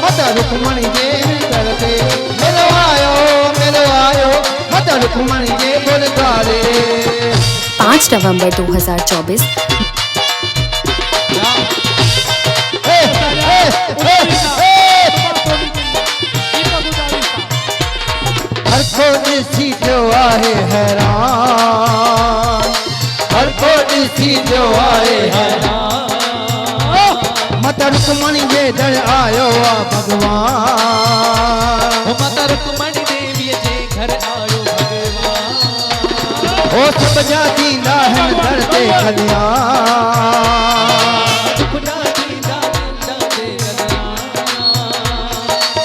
माता रुक्मणी देवी दर ते मिलो आयो माता रुक्मणी जे गुरुद्वारे। 5 नवंबर 2024 हर को ॾिसी जो आहे हैरान, हर को ॾिसी जो आहे हैरान, माता रुक्मणी जे दर आयो आ भगवान, माता रुक्मणी देवी जे घर आयो भगवान। ओ सब जा दींदा है दर ते कल्याण,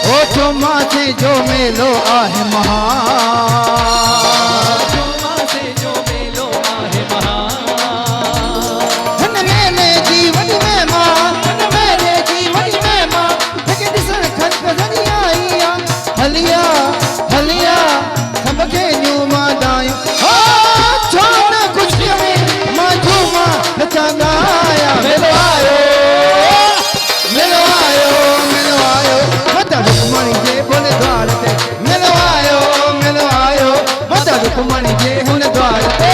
ओ चोमा से जो मेलो आहे महान, चोमा से जो मेलो आहे महान। हन मेरे जीवन में मां, हन मेरे जीवन में मां, लेके दिसन खत बजनी आई आ, हलिया हलिया सबके न्यू मां दायो, ओ छोड़ कुछ में मां झूमा नचांदा आया। मिलो आयो माता रुक्मणी जे गुरुद्वार ते मिलो आयो माता रुक्मणी जे गुरुद्वार ते।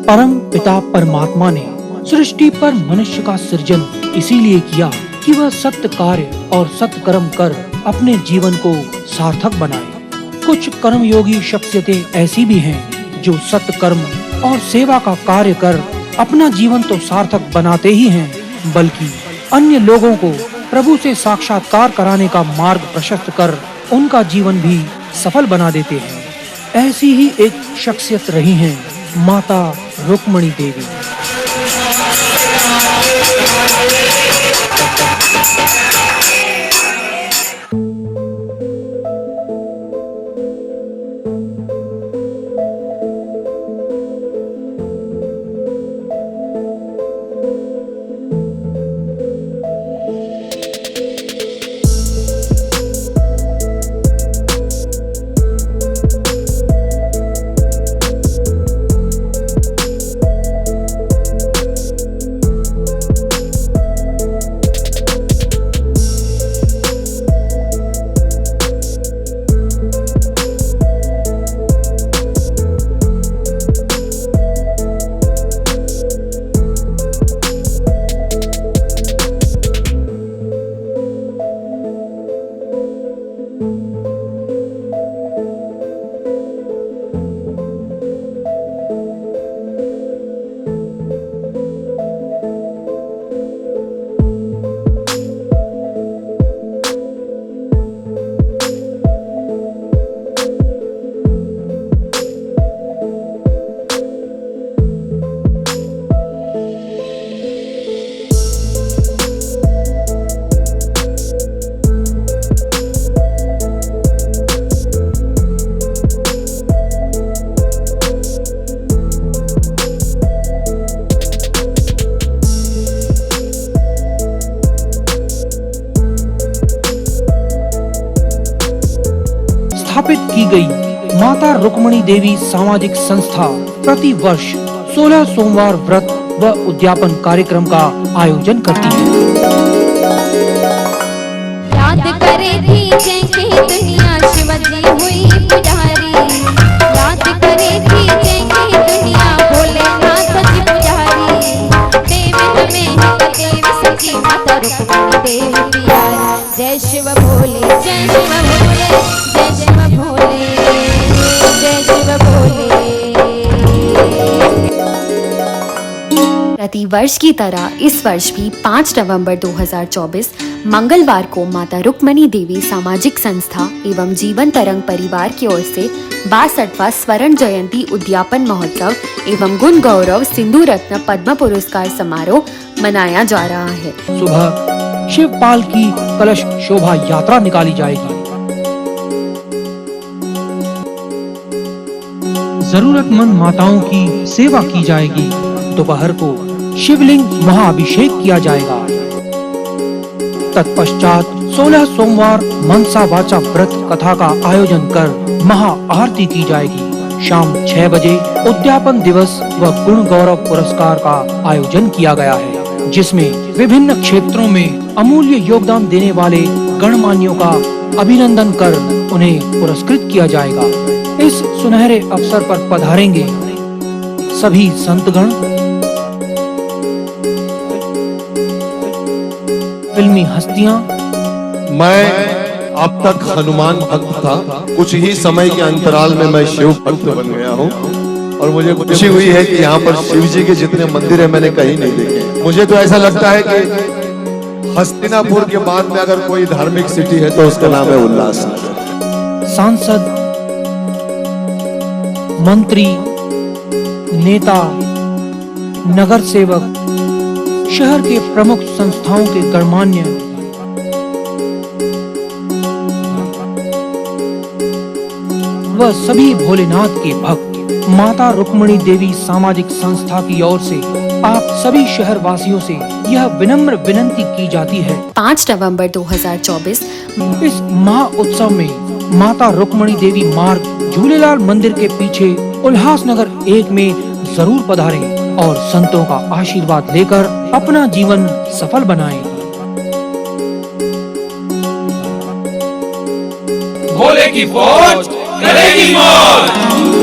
परम पिता परमात्मा ने सृष्टि पर मनुष्य का सृजन इसीलिए किया कि वह सत्य कार्य और सत्य कर्म कर अपने जीवन को सार्थक बनाए। कुछ कर्मयोगी शख्सियतें ऐसी भी हैं जो सत्य कर्म और सेवा का कार्य कर अपना जीवन तो सार्थक बनाते ही हैं, बल्कि अन्य लोगों को प्रभु से साक्षात्कार कराने का मार्ग प्रशस्त कर उनका जीवन भी सफल बना देते हैं। ऐसी ही एक शख्सियत रही हैं माता रुक्मणी देवी। स्थापित की गई माता रुक्मणी देवी सामाजिक संस्था प्रति वर्ष 16 सोमवार व्रत व उद्यापन कार्यक्रम का आयोजन करती है। याद करे थी जैसे दुनिया शिवजी हुई पुजारी, याद करे थी जैसे दुनिया भोलेनाथ जी पुजारी, देव में देव सची माता रुक्मणी देवी प्यारी। जय शिव भोले जय शिव भोले जय शिव भोले जय शिव भोले। प्रतिवर्ष की तरह इस वर्ष भी 5 नवंबर 2024 मंगलवार को माता रुक्मणी देवी सामाजिक संस्था एवं जीवन तरंग परिवार की ओर से 62वां स्वर्ण जयंती उद्यापन महोत्सव एवं गुण गौरव सिंधु रत्न पद्म पुरस्कार समारोह मनाया जा रहा है। सुबह शिवपाल की कलश शोभा यात्रा निकाली जाएगी। जरूरतमंद माताओं की सेवा की जाएगी। दोपहर को शिवलिंग महाअभिषेक किया जाएगा। तत्पश्चात 16 सोमवार मनसा वाचा व्रत कथा का आयोजन कर महाआरती की जाएगी। शाम 6 बजे उद्यापन दिवस व गुण गौरव पुरस्कार का आयोजन किया गया है, जिसमें विभिन्न क्षेत्रों में अमूल्य योगदान देने वाले गणमान्यों का अभिनंदन कर उन्हें पुरस्कृत किया जाएगा। इस सुनहरे अवसर पर पधारेंगे सभी संतगण, फिल्मी हस्तियां। मैं अब तक हनुमान भक्त था, कुछ ही समय के अंतराल में मैं शिव भक्त बन गया हूँ और मुझे खुशी हुई है कि यहाँ पर शिव जी के जितने मंदिर है मैंने कहीं नहीं देखे। मुझे तो ऐसा लगता है कि हस्तिनापुर के बाद में अगर कोई धार्मिक सिटी है तो उसका नाम है उल्लासनगर। सांसद, मंत्री, नेता, नगर सेवक, शहर के प्रमुख संस्थाओं के गणमान्य, वह सभी भोलेनाथ के भक्त माता रुक्मणी देवी सामाजिक संस्था की ओर से आप सभी शहर वासियों से यह विनम्र विनंती की जाती है। 5 नवंबर 2024 इस महा उत्सव में माता रुक्मणी देवी मार्ग झूलेलाल मंदिर के पीछे उल्लासनगर 1 में जरूर पधारें और संतों का आशीर्वाद लेकर अपना जीवन सफल बनाएं। भोले की फौज करेगी मौज।